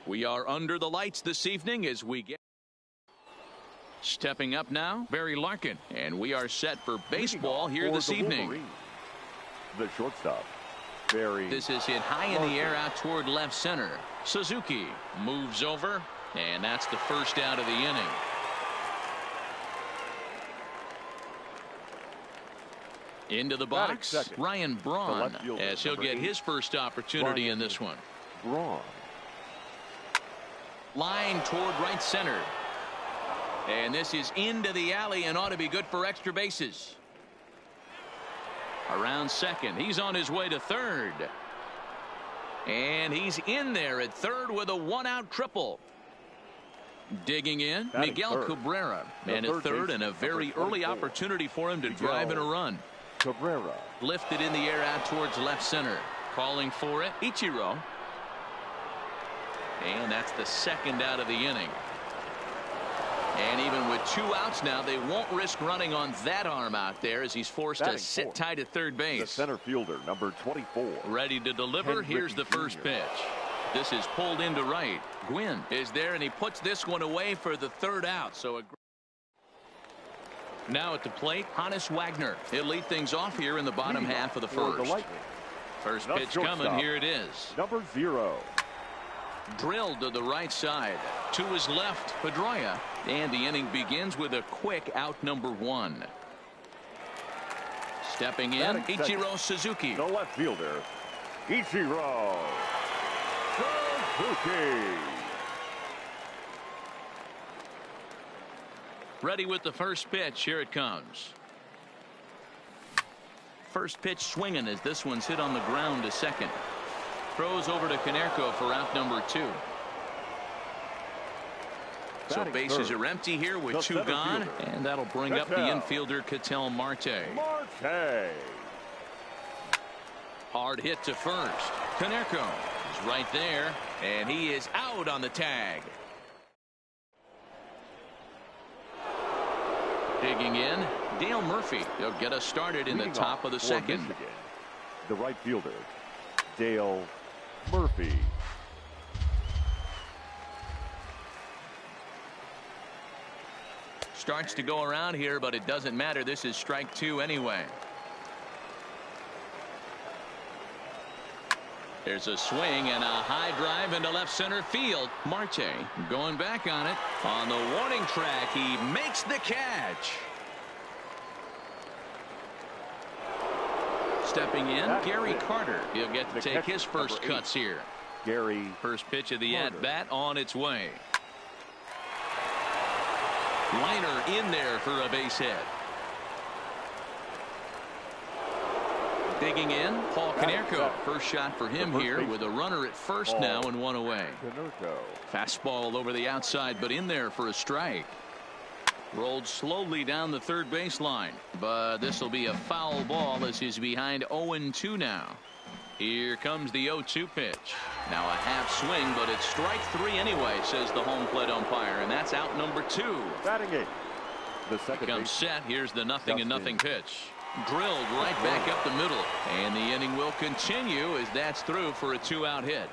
We are under the lights this evening as we get. Stepping up now, Barry Larkin, and we are set for baseball here this evening. The shortstop, Barry. This is hit high in the air out toward left center. Suzuki moves over, and that's the first out of the inning. Into the box, Ryan Braun, as he'll get his first opportunity in this one. Braun. Line toward right center. And this is into the alley and ought to be good for extra bases. Around second. He's on his way to third. And he's in there at third with a one-out triple. Digging in, Miguel Cabrera. And at third, and a very early opportunity for him to drive in a run. Cabrera. Lifted in the air out towards left center. Calling for it, Ichiro. And that's the second out of the inning. And even with 2 outs now, they won't risk running on that arm out there as he's forced to sit tight at third base. The center fielder, number 24. Ready to deliver. Here's the first pitch. This is pulled into right. Gwynn is there, and he puts this one away for the third out. So now at the plate, Honus Wagner. He'll lead things off here in the bottom half of the first. First pitch coming. Here it is. Number 0. Drilled to the right side. To his left, Pedroia. And the inning begins with a quick out number 1. Stepping in, Ichiro Suzuki. The left fielder, Ichiro Suzuki. Ready with the first pitch. Here it comes. First pitch swinging as this one's hit on the ground to second. Throws over to Konerko for out number 2. So bases are empty here with 2 gone, and that'll bring up the infielder Ketel Marte. Hard hit to first. Konerko is right there, and he is out on the tag. Digging in, Dale Murphy. He'll get us started in the top of the second. Michigan, the right fielder, Dale Murphy. Starts to go around here, but it doesn't matter. This is strike 2 anyway. There's a swing and a high drive into left center field. Marte going back on it. On the warning track, he makes the catch. Stepping in, Gary Carter. He'll get to take his first cuts here. Gary. First pitch of the at-bat on its way. Liner in there for a base hit. Digging in, Paul Konerko. First shot for him here with a runner at first now and 1 away. Fastball over the outside, but in there for a strike. Rolled slowly down the third baseline, but this will be a foul ball as he's behind 0-2 now. Here comes the 0-2 pitch. Now a half swing, but it's strike 3 anyway, says the home plate umpire, and that's out number 2. Batting it. The second comes set. Here's the 0-0 pitch. Drilled right back up the middle, and the inning will continue as that's through for a 2-out hit.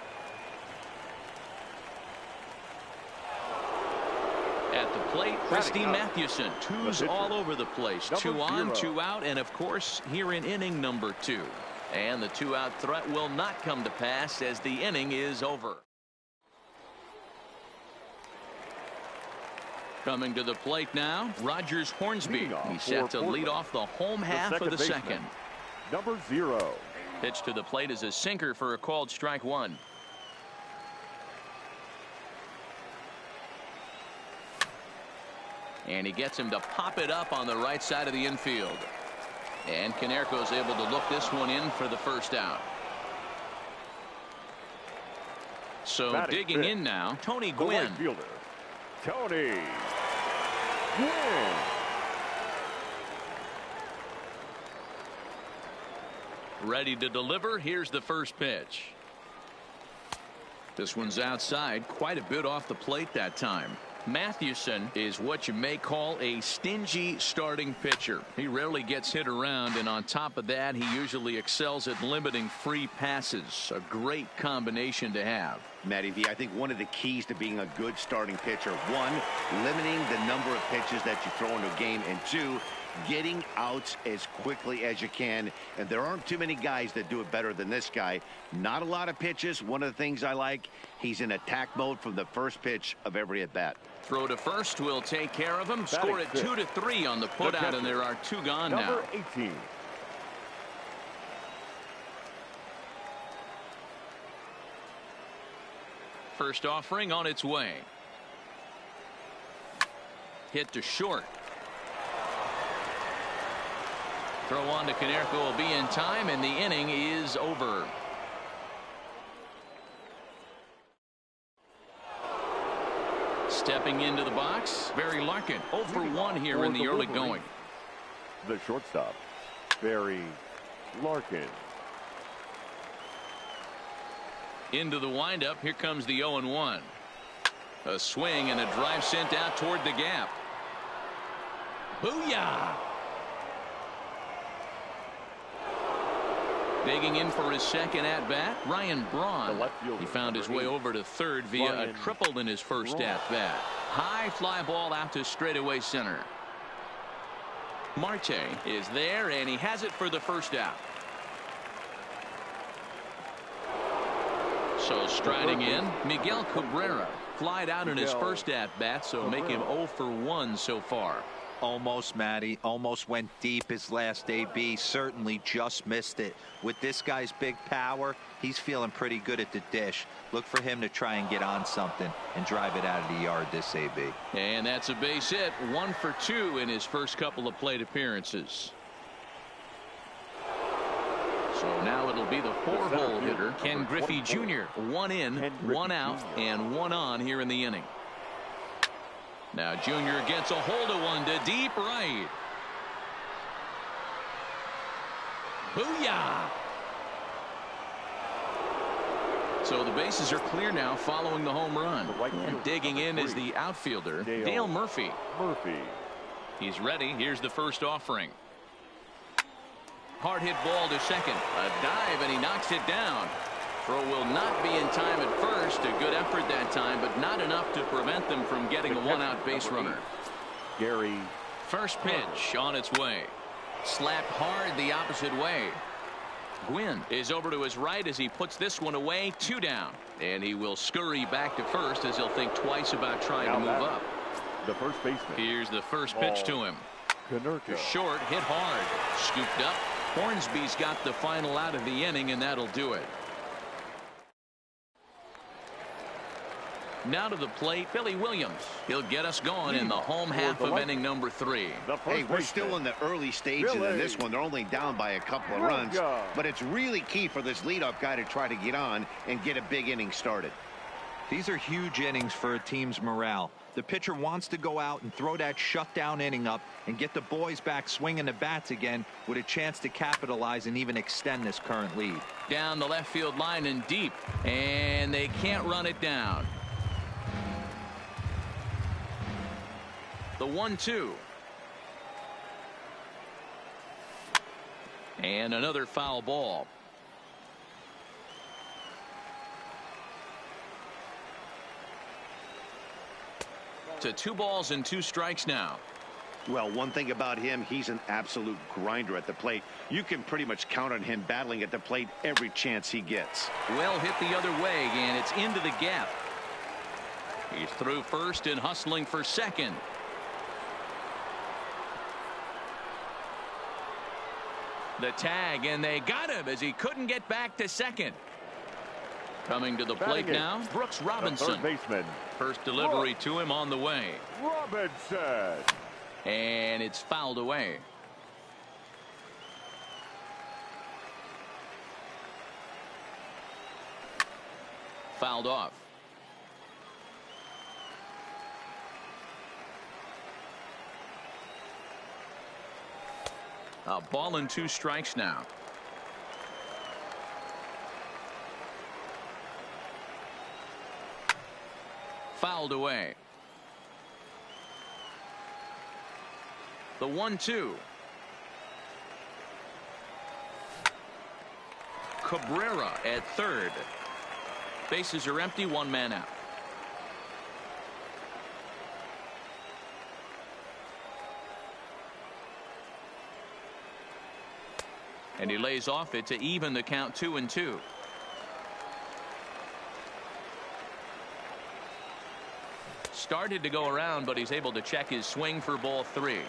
At the plate, Christy Mathewson. 2's all over the place. 2 on, 2 out, and of course here in inning number 2. And the 2-out threat will not come to pass as the inning is over. Coming to the plate now, Rogers Hornsby. He's set to lead off the home half of the second. Number 0. Pitch to the plate is a sinker for a called strike 1. And he gets him to pop it up on the right side of the infield. And Konerko's able to look this one in for the first out. So digging in now, Tony Gwynn. Right fielder, Tony Gwynn. Ready to deliver. Here's the first pitch. This one's outside, quite a bit off the plate that time. Mathewson is what you may call a stingy starting pitcher. He rarely gets hit around, and on top of that, he usually excels at limiting free passes. A great combination to have. Matty V, I think one of the keys to being a good starting pitcher, one, limiting the number of pitches that you throw into a game, and two, getting outs as quickly as you can. And there aren't too many guys that do it better than this guy. Not a lot of pitches. One of the things I like, he's in attack mode from the first pitch of every at bat. Throw to first will take care of him. Score at 2-3 on the putout, and there are two gone now. Number 18. First offering on its way. Hit to short. Throw on to Konerko will be in time, and the inning is over. Stepping into the box, Barry Larkin. 0 for 1 here in the early going. The shortstop, Barry Larkin. Into the windup. Here comes the 0-1. A swing and a drive sent out toward the gap. Booyah! Digging in for his second at bat, Ryan Braun. He found his way over to third via a triple in his first at bat. High fly ball out to straightaway center. Marte is there, and he has it for the first out. So striding in, Miguel Cabrera. Flied out in his first at bat, so make him 0 for 1 so far. Almost, Matty. Almost went deep his last AB. Certainly just missed it. With this guy's big power, he's feeling pretty good at the dish. Look for him to try and get on something and drive it out of the yard this AB. And that's a base hit. 1 for 2 in his first couple of plate appearances. So now it'll be the 4-hole hitter, Ken Griffey Jr. 1 in, 1 out, and 1 on here in the inning. Now Junior gets a hold of one to deep right. Booyah! So the bases are clear now following the home run. And digging in is the outfielder, Dale Murphy. He's ready. Here's the first offering. Hard hit ball to second. A dive, and he knocks it down. Throw will not be in time at first. A good effort that time, but not enough to prevent them from getting a one-out base runner. Gary. First pitch on its way. Slapped hard the opposite way. Gwynn is over to his right as he puts this one away. 2 down. And he will scurry back to first as he'll think twice about trying to move up. The first baseman. Here's the first pitch to him. Konerko. Short, hit hard. Scooped up. Hornsby's got the final out of the inning, and that'll do it. Now to the plate, Billy Williams. He'll get us going in the home half of inning number 3. Hey, we're still in the early stages of this one. They're only down by a couple of runs, but it's really key for this leadoff guy to try to get on and get a big inning started. These are huge innings for a team's morale. The pitcher wants to go out and throw that shutdown inning up and get the boys back swinging the bats again with a chance to capitalize and even extend this current lead. Down the left field line and deep, and they can't run it down. The 1-2. And another foul ball. To 2 balls and 2 strikes now. Well, one thing about him, he's an absolute grinder at the plate. You can pretty much count on him battling at the plate every chance he gets. Well hit the other way, and it's into the gap. He's through first and hustling for second. The tag, and they got him as he couldn't get back to second. Coming to the plate now, Brooks Robinson. Third baseman. First delivery to him on the way. Robinson. And it's fouled away. Fouled off. A ball and 2 strikes now. Fouled away. The 1-2. Cabrera at third. Bases are empty, one man out. And he lays off it to even the count 2-2. Started to go around, but he's able to check his swing for ball 3.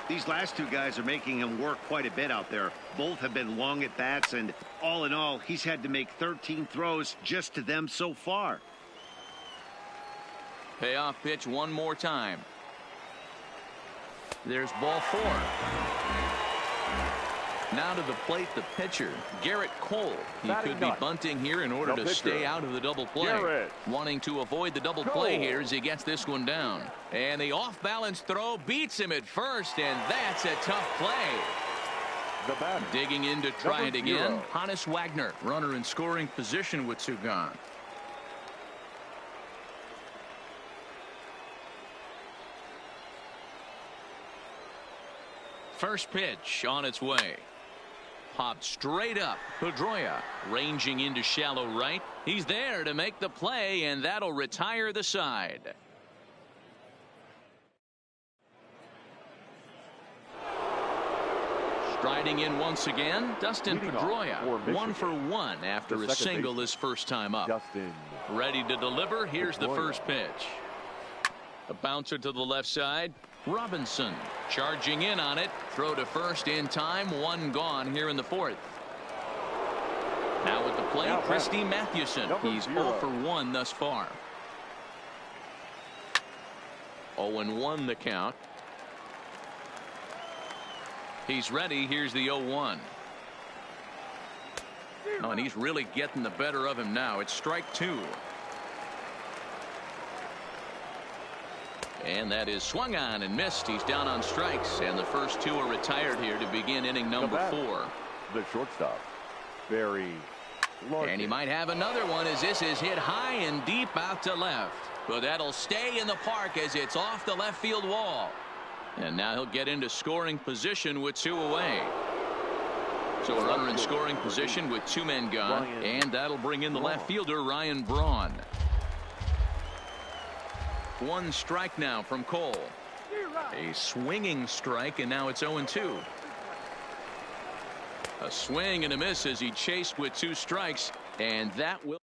These last two guys are making him work quite a bit out there. Both have been long at bats, and all in all, he's had to make 13 throws just to them so far. Payoff pitch one more time. There's ball 4. Now to the plate, the pitcher, Garrett Cole. He could be bunting here in order to stay out of the double play. Wanting to avoid the double play here as he gets this one down. And the off-balance throw beats him at first, and that's a tough play. Digging in to try it again. Honus Wagner, runner in scoring position with 2 gone. First pitch on its way. Popped straight up. Pedroia ranging into shallow right. He's there to make the play, and that'll retire the side. Striding in once again, Dustin Pedroia. 1 for 1 after a single his first time up. Ready to deliver. Here's the first pitch. A bouncer to the left side. Robinson charging in on it. Throw to first in time. 1 gone here in the 4th. Now at the plate, Christy Mathewson. He's 0 for 1 thus far. 0-1 the count. He's ready. Here's the 0-1. Oh, and he's really getting the better of him now. It's strike 2. And that is swung on and missed. He's down on strikes, and the first 2 are retired here to begin inning number 4. The shortstop, Barry Larkin. And he might have another one as this is hit high and deep out to left. But that'll stay in the park as it's off the left field wall. And now he'll get into scoring position with 2 away. So a runner in scoring position with 2 men gone, and that'll bring in the left fielder Ryan Braun. 1 strike now from Cole. A swinging strike, and now it's 0-2. A swing and a miss as he chased with 2 strikes, and that will.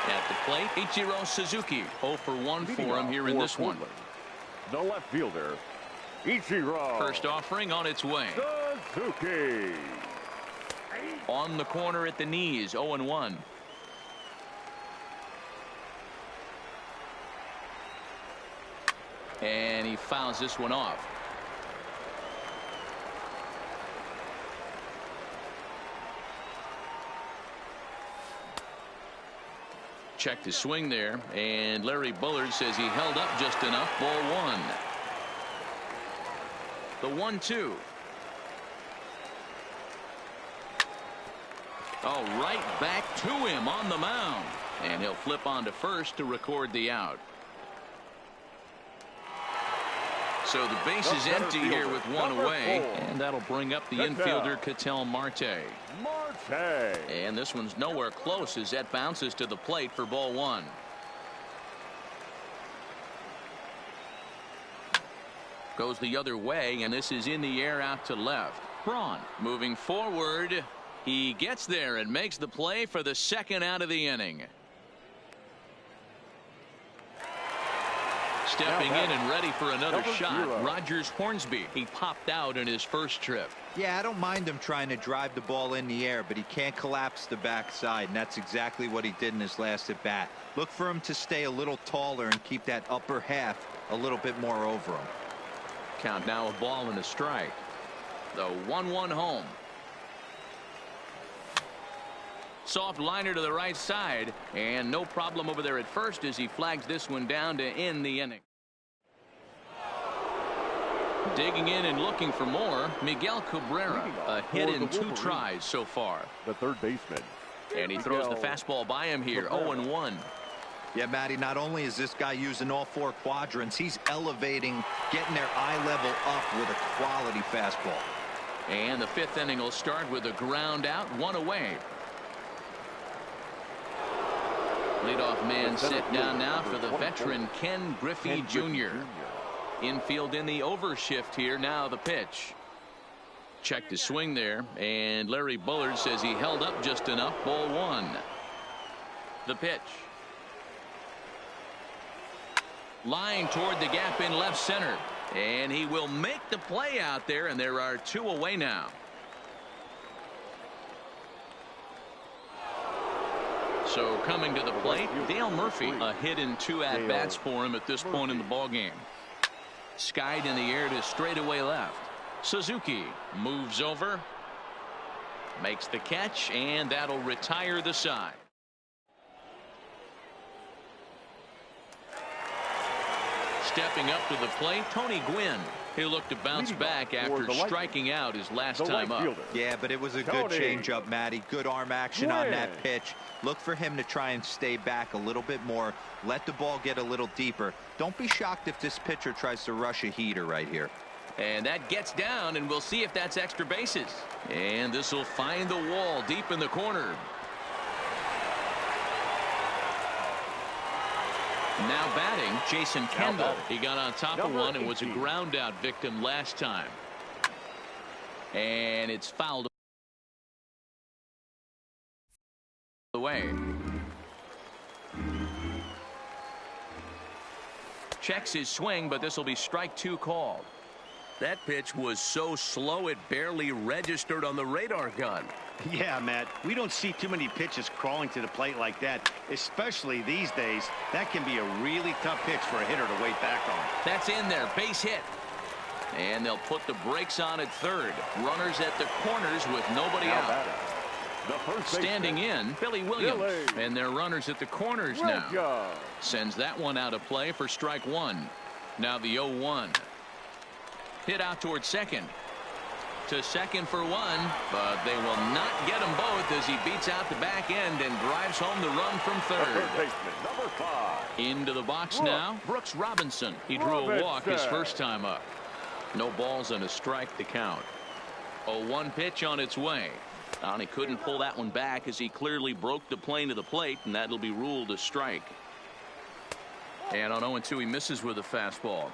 At the plate, Ichiro Suzuki. 0 for 1 for him here in this one. The left fielder, Ichiro. First offering on its way. Suzuki. On the corner at the knees, 0-1. And he fouls this one off. Checked his swing there, and Larry Bullard says he held up just enough. Ball 1. The 1-2. Oh, right back to him on the mound. And he'll flip on to first to record the out. So the base is empty here with 1 away, and that'll bring up the infielder Ketel Marte. And this one's nowhere close as that bounces to the plate for ball 1. Goes the other way, and this is in the air out to left. Braun moving forward. He gets there and makes the play for the 2nd out of the inning. Stepping in and ready for another shot. Rogers Hornsby. He popped out in his first trip. Yeah, I don't mind him trying to drive the ball in the air, but he can't collapse the backside, and that's exactly what he did in his last at bat. Look for him to stay a little taller and keep that upper half a little bit more over him. Count now, a ball and a strike. The 1-1 home. Soft liner to the right side, and no problem over there at first as he flags this one down to end the inning. Digging in and looking for more, Miguel Cabrera. A hit in 2 tries so far. The third baseman. And he throws the fastball by him here. 0-1. Yeah, Matty, not only is this guy using all 4 quadrants, he's elevating, getting their eye level up with a quality fastball. And the 5th inning will start with a ground out, 1 away. Leadoff man set down now for the veteran Ken Griffey Jr. Infield in the overshift here. Now the pitch. Checked his swing there, and Larry Bullard says he held up just enough. Ball 1. The pitch. Line toward the gap in left center, and he will make the play out there, and there are 2 away now. So coming to the plate, Dale Murphy. A hit in 2 at-bats for him at this point in the ballgame. Skied in the air to straightaway left. Suzuki moves over, makes the catch, and that'll retire the side. Stepping up to the plate, Tony Gwynn. He'll look to bounce back after striking out his last time up. Yeah, but it was a good changeup, Matty. Good arm action on that pitch. Look for him to try and stay back a little bit more. Let the ball get a little deeper. Don't be shocked if this pitcher tries to rush a heater right here. And that gets down, and we'll see if that's extra bases. And this will find the wall deep in the corner. Now batting, Jason Kendall. He got on top of one and was a ground out victim last time. And it's fouled away. Checks his swing, but this will be strike 2 called. That pitch was so slow it barely registered on the radar gun. Yeah, Matt, we don't see too many pitches crawling to the plate like that, especially these days. That can be a really tough pitch for a hitter to wait back on. That's in there, base hit. And they'll put the brakes on at third. Runners at the corners with nobody out. Standing in, Billy Williams. And their runners at the corners now. Sends that one out of play for strike 1. Now the 0-1. Hit out towards second. To second for 1, but they will not get them both as he beats out the back end and drives home the run from third. Number 5. Into the box now, Brooks Robinson. He drew a walk his first time up. No balls and a strike to count. A 1 pitch on its way. And he couldn't pull that one back as he clearly broke the plane to the plate, and that'll be ruled a strike. And on 0-2, he misses with a fastball.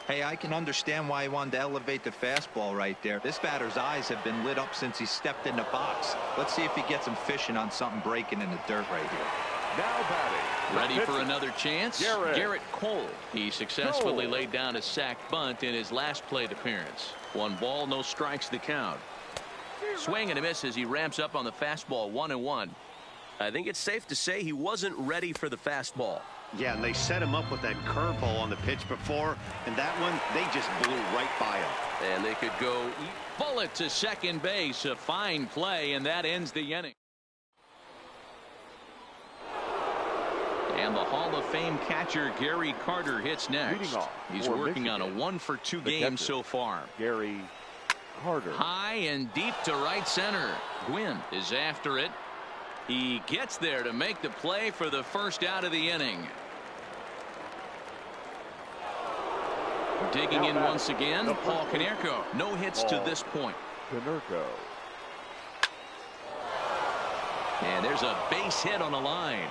Hey, I can understand why he wanted to elevate the fastball right there. This batter's eyes have been lit up since he stepped in the box. Let's see if he gets him fishing on something breaking in the dirt right here. Now batting. Ready for another chance? Garrett Cole. He successfully laid down a sac bunt in his last plate appearance. 1 ball, no strikes to count. Swing and a miss as he ramps up on the fastball. 1-1. I think it's safe to say he wasn't ready for the fastball. Yeah, and they set him up with that curveball on the pitch before, and that one, they just blew right by him. And they could go bullet to second base. A fine play, and that ends the inning. And the Hall of Fame catcher Gary Carter hits next. He's working on a 1-for-2 game so far. Gary Carter. High and deep to right center. Gwynn is after it. He gets there to make the play for the first out of the inning. Digging in once again, Paul Konerko. No hits to this point. Konerko. And there's a base hit on the line.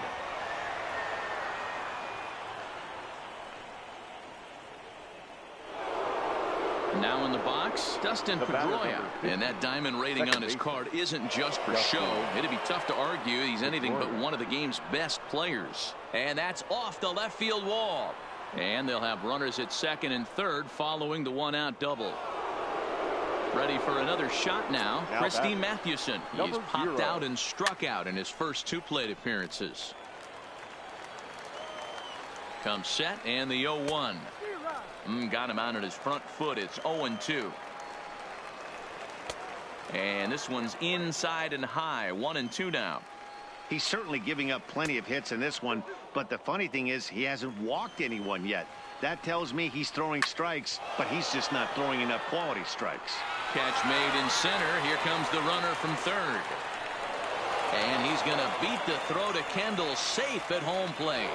Now in the box, Dustin Pedroia. And that diamond rating on his card isn't just for show. It'd be tough to argue he's anything but one of the game's best players. And that's off the left field wall. And they'll have runners at second and third following the 1-out double. Ready for another shot now. Christy Mathewson. He's popped out and struck out in his first 2 plate appearances. Comes set and the 0-1. Got him out on his front foot. It's 0-2. And this one's inside and high. 1-2 now. He's certainly giving up plenty of hits in this one, but the funny thing is he hasn't walked anyone yet. That tells me he's throwing strikes, but he's just not throwing enough quality strikes. Catch made in center. Here comes the runner from third. And he's going to beat the throw to Kendall, safe at home plate.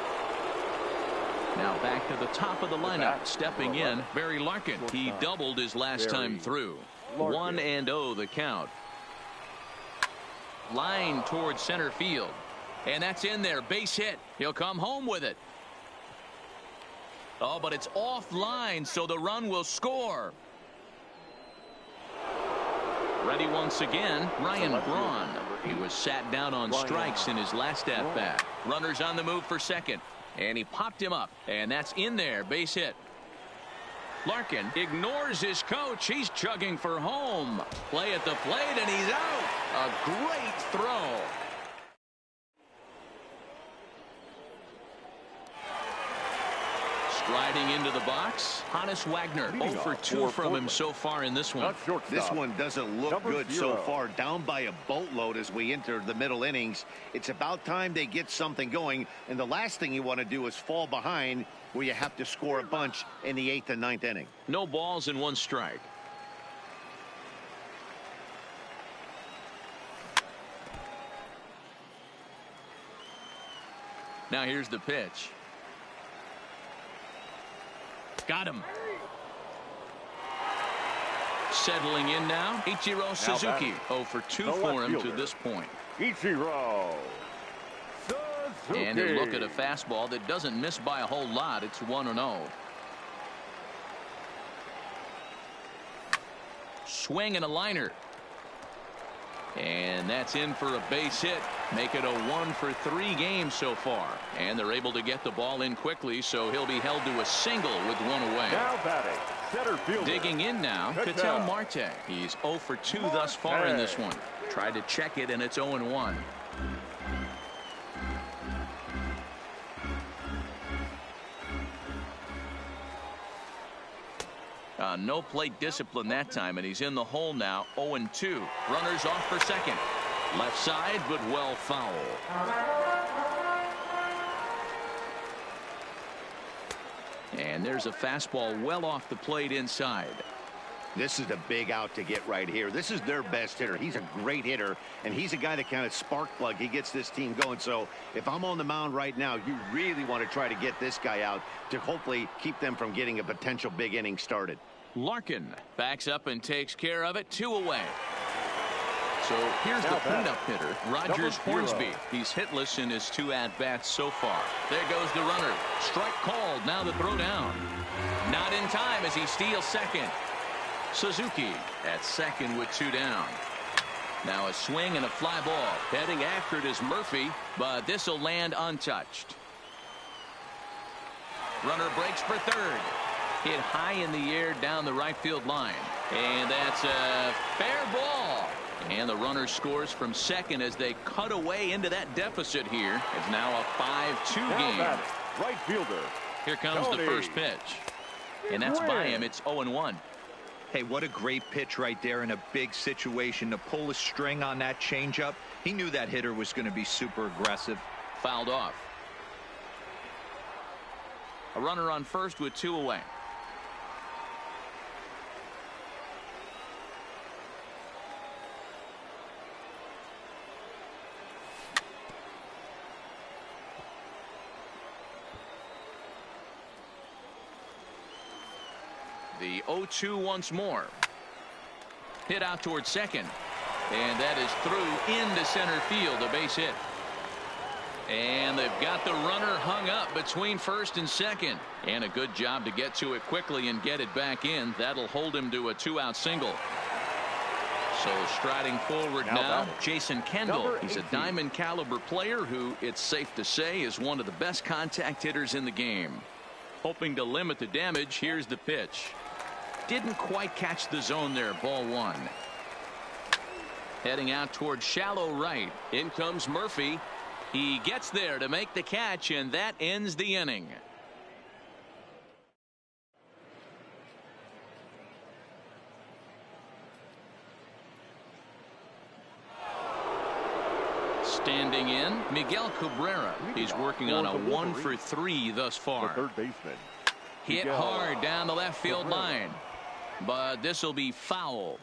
Now back to the top of the lineup, stepping in, Barry Larkin. He doubled his last time through. 1-0 the count. Line towards center field. And that's in there, base hit. He'll come home with it. Oh, but it's offline, so the run will score. Ready once again, Ryan Braun. He was sat down on strikes in his last at-bat. Runners on the move for second. And he popped him up. And that's in there, base hit. Larkin ignores his coach. He's chugging for home. Play at the plate, and he's out. A great throw. Striding into the box, Honus Wagner. 0 for 2 from him so far in this one. This one doesn't look good so far. Down by a boatload as we enter the middle innings. It's about time they get something going. And the last thing you want to do is fall behind where you have to score a bunch in the 8th and 9th inning. No balls and 1 strike. Now here's the pitch. Got him. Settling in now, Ichiro Suzuki. 0 for 2 for him to this point. Ichiro Suzuki. And a look at a fastball that doesn't miss by a whole lot. It's 1-0. Swing and a liner. And that's in for a base hit. Make it a 1 for 3 games so far. And they're able to get the ball in quickly, so he'll be held to a single with 1 away. Now batting, center fielder. Digging in now, Ketel Marte. He's 0 for 2 thus far in this one. Tried to check it, and it's 0-1. No plate discipline that time, and he's in the hole now. 0-2. Runners off for second. Left side, but well foul. And there's a fastball well off the plate inside. This is a big out to get right here. This is their best hitter. He's a great hitter, and he's a guy that kind of spark plug. He gets this team going. So if I'm on the mound right now, you really want to try to get this guy out to hopefully keep them from getting a potential big inning started. Larkin backs up and takes care of it. 2 away. So here's the cleanup hitter, Rogers Hornsby. He's hitless in his 2 at-bats so far. There goes the runner. Strike called. Now the throw down. Not in time as he steals second. Suzuki at second with 2 down. Now a swing and a fly ball. Heading after it is Murphy, but this will land untouched. Runner breaks for third. Hit high in the air down the right field line. And that's a fair ball. And the runner scores from second as they cut away into that deficit here. It's now a 5-2 game. Right fielder. Here comes the first pitch. And that's by him. It's 0-1. Hey, what a great pitch right there in a big situation to pull a string on that changeup. He knew that hitter was going to be super aggressive. Fouled off. A runner on first with 2 away. The 0-2 once more. Hit out towards second. And that is through into center field, a base hit. And they've got the runner hung up between first and second. And a good job to get to it quickly and get it back in. That'll hold him to a 2-out single. So striding forward now, Jason Kendall. He's a diamond caliber player who, it's safe to say, is one of the best contact hitters in the game. Hoping to limit the damage, here's the pitch. Didn't quite catch the zone there, ball 1. Heading out toward shallow right. In comes Murphy. He gets there to make the catch, and that ends the inning. Standing in, Miguel Cabrera. He's working on a 1 for 3 thus far. The third baseman. Hit hard down the left field line. But this will be foul.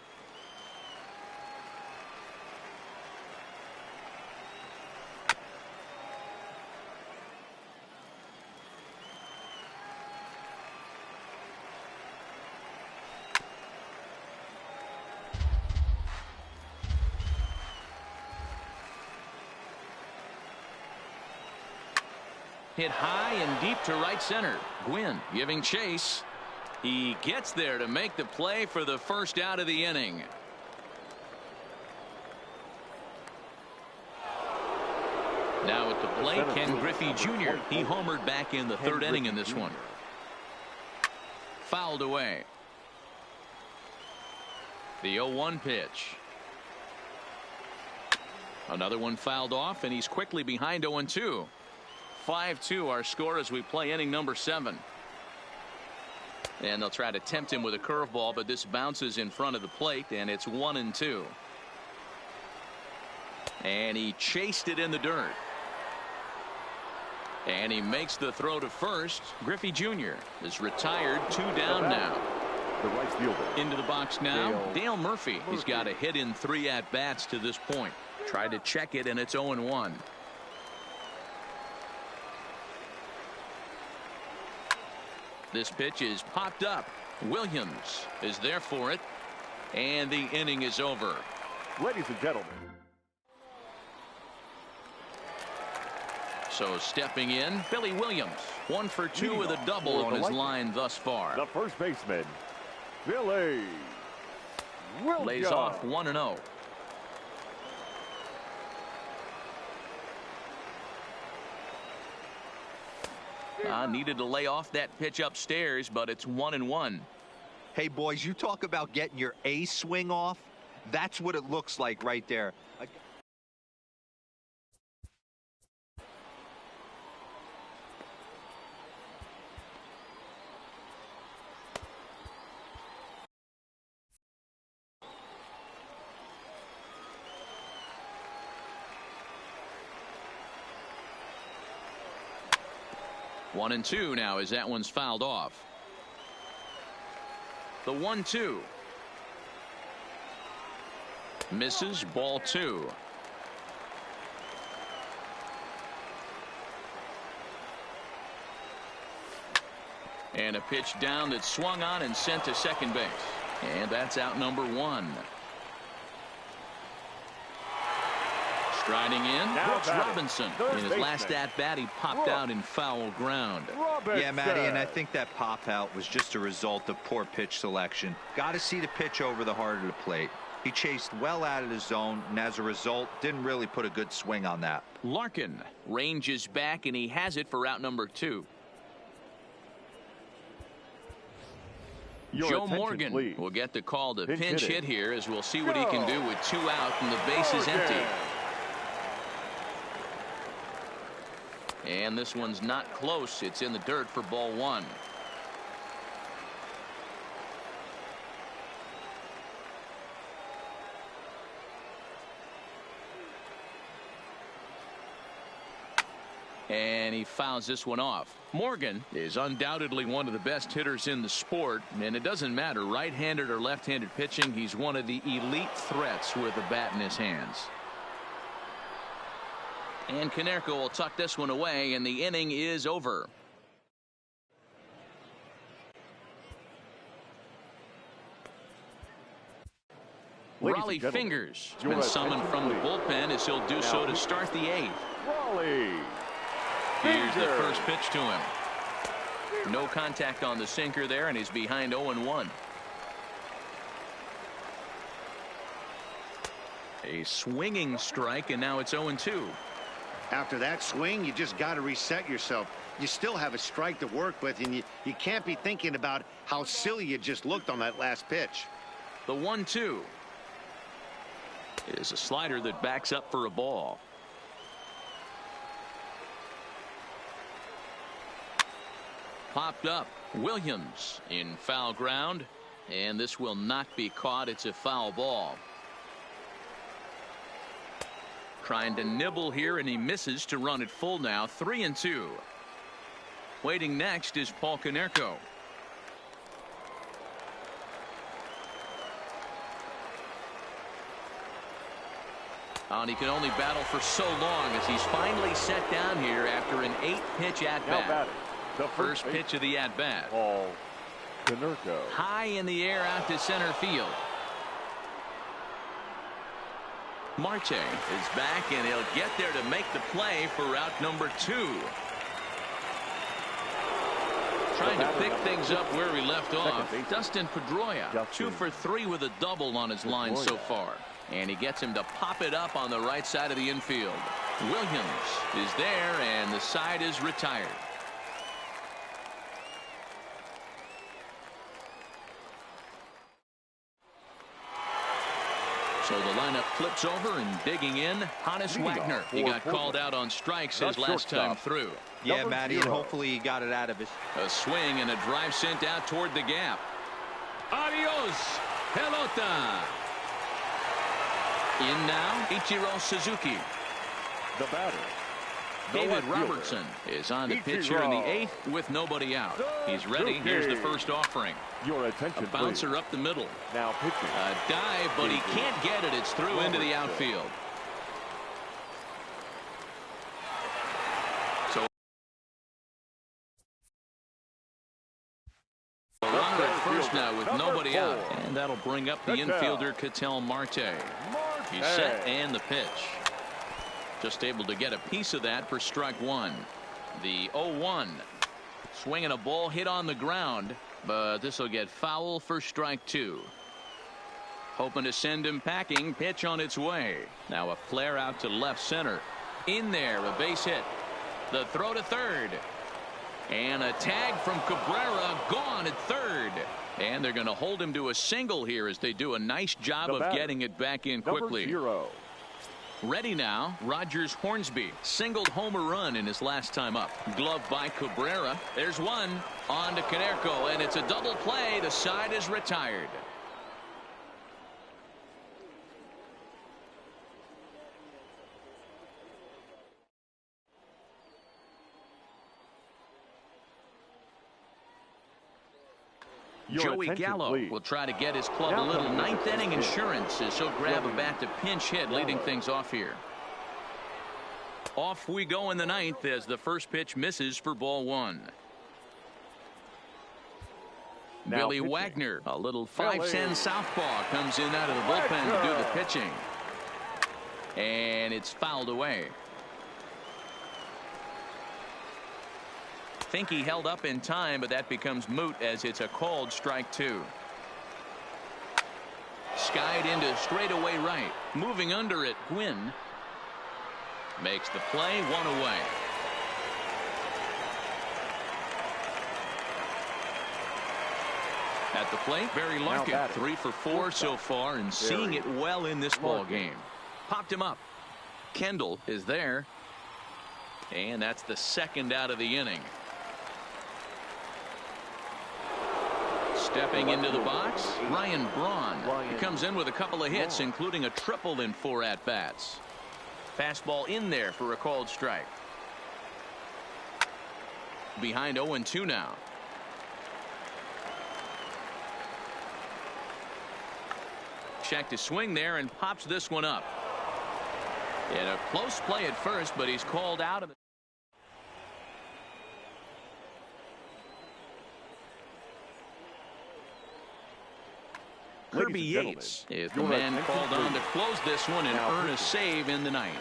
Hit high and deep to right center. Gwynn giving chase. He gets there to make the play for the first out of the inning. Now at the plate, Ken Griffey Jr. He homered back in the third inning in this one. Fouled away. The 0-1 pitch. Another one fouled off, and he's quickly behind 0-2. 5-2 our score as we play inning number 7. And they'll try to tempt him with a curveball, but this bounces in front of the plate, and it's 1-2. And he chased it in the dirt. And he makes the throw to first. Griffey Jr. is retired, 2 down now. The right fielder. Into the box now, Dale Murphy. He's got a hit in 3 at-bats to this point. Tried to check it, and it's 0-1. This pitch is popped up. Williams is there for it, and the inning is over. Ladies and gentlemen. So stepping in, Billy Williams. 1 for 2 with a double on his line thus far. The first baseman, Billy Williams. Lays off 1-0. Needed to lay off that pitch upstairs, but it's 1-1. Hey, boys, you talk about getting your A swing off. That's what it looks like right there. One and 2 now as that one's fouled off. The 1-2. Misses, ball 2. And a pitch down that's swung on and sent to second base. And that's out number 1. Striding in, Brooks Robinson. In his last at-bat, he popped out in foul ground. Yeah, Matty, and I think that pop-out was just a result of poor pitch selection. Got to see the pitch over the heart of the plate. He chased well out of the zone, and as a result, didn't really put a good swing on that. Larkin ranges back, and he has it for out number 2. Joe Morgan will get the call to pinch hit here, as we'll see what he can do with 2 out and the base is empty. And this one's not close. It's in the dirt for ball 1. And he fouls this one off. Morgan is undoubtedly one of the best hitters in the sport, and it doesn't matter right-handed or left-handed pitching. He's one of the elite threats with a bat in his hands. And Konerko will tuck this one away, and the inning is over. Raleigh Fingers has been summoned from the bullpen as he'll do so to start the 8th. Raleigh. Here's the first pitch to him. No contact on the sinker there, and he's behind 0-1. A swinging strike, and now it's 0-2. After that swing, you just got to reset yourself. You still have a strike to work with, and you can't be thinking about how silly you just looked on that last pitch. The 1-2 is a slider that backs up for a ball. Popped up. Williams in foul ground, and this will not be caught. It's a foul ball. Trying to nibble here, and he misses to run it full now. 3-2. Waiting next is Paul Konerko. And he can only battle for so long as he's finally set down here after an 8-pitch at-bat. The first pitch of the at-bat. Paul Konerko. High in the air out to center field. Marte is back, and he'll get there to make the play for out number 2. trying to pick things up where we left off. Dustin Pedroia, 2 for 3 with a double on his line so far. And he gets him to pop it up on the right side of the infield. Williams is there, and the side is retired. So the lineup flips over, and digging in, Hannes Wagner. He got called out on strikes his last time through. Yeah, Matty, and hopefully he got it out of his. A swing and a drive sent out toward the gap. Adios, pelota. In now, Ichiro Suzuki. The batter, David Robertson is on the pitch here in the 8th with nobody out. He's ready. Here's the first offering. Your attention, a bouncer please. up the middle. Now pitching. A dive, but he can't get it. It's through into the outfield. So a runner at first now with nobody out. And that'll bring up the infielder, Ketel Marte. He's set, and the pitch. Just able to get a piece of that for strike one. The 0-1. Swinging a ball hit on the ground, but this will get foul for strike two. Hoping to send him packing. Pitch on its way. Now a flare out to left center. In there, a base hit. The throw to third. And a tag from Cabrera, gone at third. And they're going to hold him to a single here as they do a nice job of getting it back in quickly. Ready now, Rogers Hornsby singled home a run in his last time up. Glove by Cabrera. There's one on to Konerko, and it's a double play. The side is retired. Joey Gallo will try to get his club a little ninth inning insurance as he'll grab a bat to pinch hit, leading things off here. Off we go in the ninth as the first pitch misses for ball one. Billy Wagner, a little 5-cent southpaw, comes in out of the bullpen to do the pitching. And it's fouled away. Think he held up in time, but that becomes moot as it's a called strike two. Skied into straightaway right. Moving under it, Gwynn makes the play, one away. At the plate, Barry Larkin, 3 for 4 so far, and seeing it well in this ball game. Popped him up. Kendall is there, and that's the second out of the inning. Stepping into the box, Ryan Braun. He comes in with a couple of hits, including a triple in 4 at-bats. Fastball in there for a called strike. Behind 0-2 now. Checked his swing there and pops this one up. In a close play at first, but he's called out of the Kirby Yates is the man called on to close this one and earn a save in the ninth.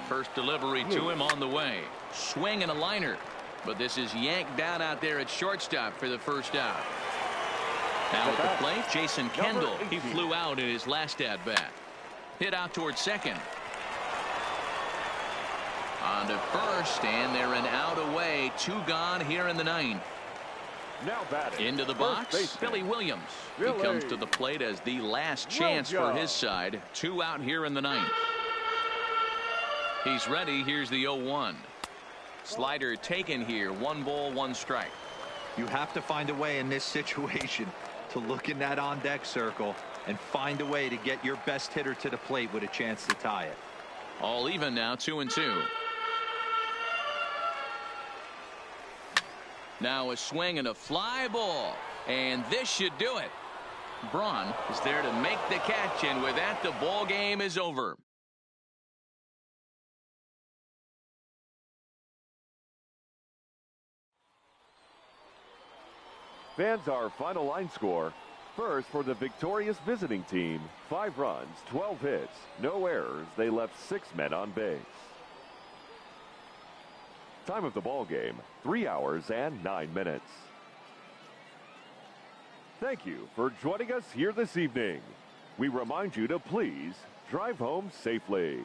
First delivery to him on the way. Swing and a liner, but this is yanked down out there at shortstop for the first out. Now at the plate, Jason Kendall. He flew out in his last at bat. Hit out towards second. On to first, and they're an out away. 2 gone here in the ninth. Now batting. Into the box, Billy Williams. He comes to the plate as the last chance for his side. 2 out here in the ninth. He's ready. Here's the 0-1. Slider taken here. 1 ball, 1 strike. You have to find a way in this situation to look in that on-deck circle and find a way to get your best hitter to the plate with a chance to tie it. All even now, 2-2. Now a swing and a fly ball, and this should do it. Braun is there to make the catch, and with that, the ball game is over. Fans, our final line score. First, for the victorious visiting team, 5 runs, 12 hits, no errors. They left 6 men on base. Time of the ball game, 3 hours and 9 minutes. Thank you for joining us here this evening. We remind you to please drive home safely.